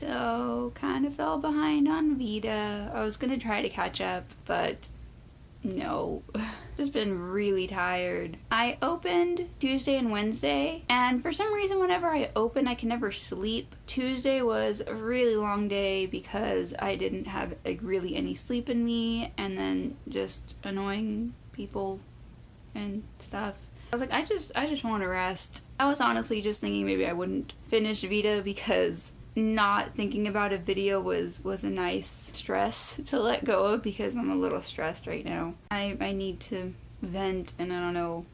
So, kind of fell behind on VEDA. I was gonna try to catch up, but no. Just been really tired. I opened Tuesday and Wednesday, and for some reason whenever I open I can never sleep. Tuesday was a really long day because I didn't have really any sleep in me, and then just annoying people and stuff. I was like, I just want to rest. I was honestly just thinking maybe I wouldn't finish VEDA because not thinking about a video was a nice stress to let go of, because I'm a little stressed right now. I need to vent and I don't know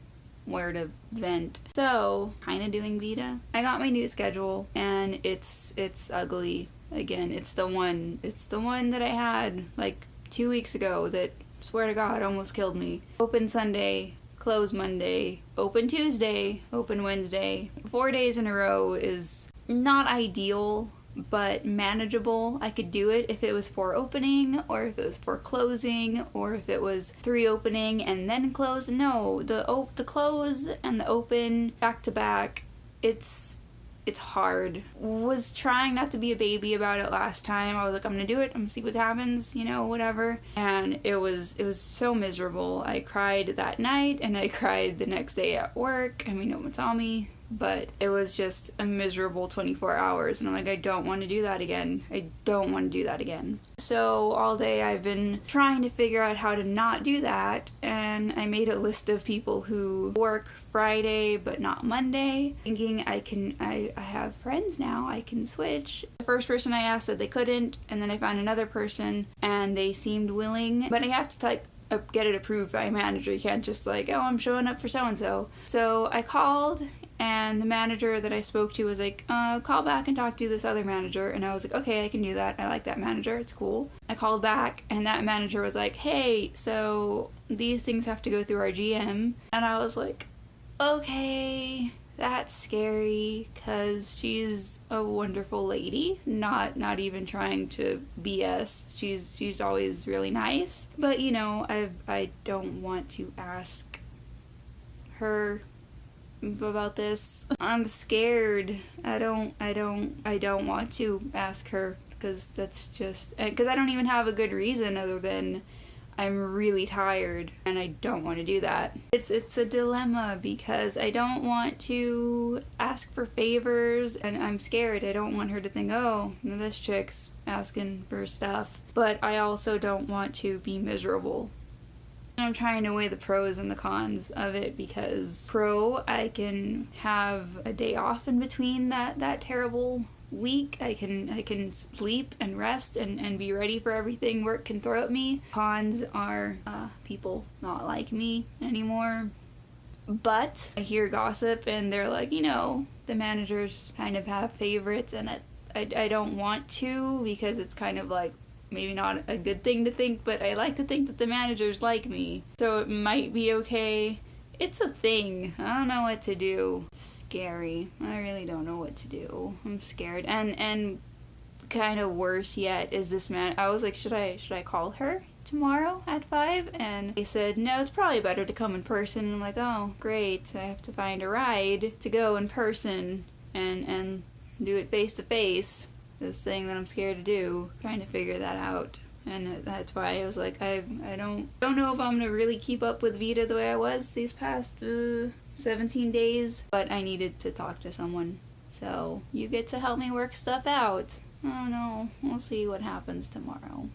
where to vent. So, kind of doing VEDA. I got my new schedule and it's ugly again. It's the one that I had like 2 weeks ago that, swear to God, almost killed me. Open Sunday, close Monday, open Tuesday, open Wednesday. 4 days in a row is not ideal, but manageable. I could do it if it was 4 opening, or if it was 4 closing, or if it was 3 opening and then close. No, the close and the open back to back, it's hard. Was trying not to be a baby about it last time. I was like, I'm gonna do it, I'm gonna see what happens, whatever. And it was so miserable. I cried that night and I cried the next day at work. I mean, no one saw me, but it was just a miserable 24 hours, and I'm like, I don't want to do that again. I don't want to do that again. So all day I've been trying to figure out how to not do that, and I made a list of people who work Friday but not Monday, thinking I have friends now, I can switch. The first person I asked said they couldn't, and then I found another person and they seemed willing, but I have to get it approved by a manager. You can't just I'm showing up for so-and-so. So I called, and the manager that I spoke to was like, call back and talk to this other manager. And I was like, okay, I can do that. I like that manager. It's cool. I called back, and that manager was like, hey, so these things have to go through our GM. And I was like, okay, that's scary, because she's a wonderful lady. Not even trying to BS. She's always really nice. But, I don't want to ask her about this. I'm scared. I don't want to ask her, because that's just, because I don't even have a good reason other than I'm really tired and I don't want to do that. It's a dilemma, because I don't want to ask for favors and I'm scared. I don't want her to think, oh, this chick's asking for stuff, but I also don't want to be miserable. I'm trying to weigh the pros and the cons of it, because I can have a day off in between that terrible week. I can sleep and rest and be ready for everything work can throw at me. Cons are people not like me anymore. But I hear gossip and they're like, the managers kind of have favorites, and I don't want to, because it's kind of like maybe not a good thing to think, but I like to think that the managers like me. So it might be okay. It's a thing. I don't know what to do. It's scary. I really don't know what to do. I'm scared. And kind of worse yet is this man. I was like, should I call her tomorrow at 5? And they said, no, it's probably better to come in person. And I'm like, oh, great. So I have to find a ride to go in person and do it face to face. This thing that I'm scared to do, trying to figure that out. And that's why I was like, I don't know if I'm gonna really keep up with VEDA the way I was these past 17 days, but I needed to talk to someone. So you get to help me work stuff out. I don't know. We'll see what happens tomorrow.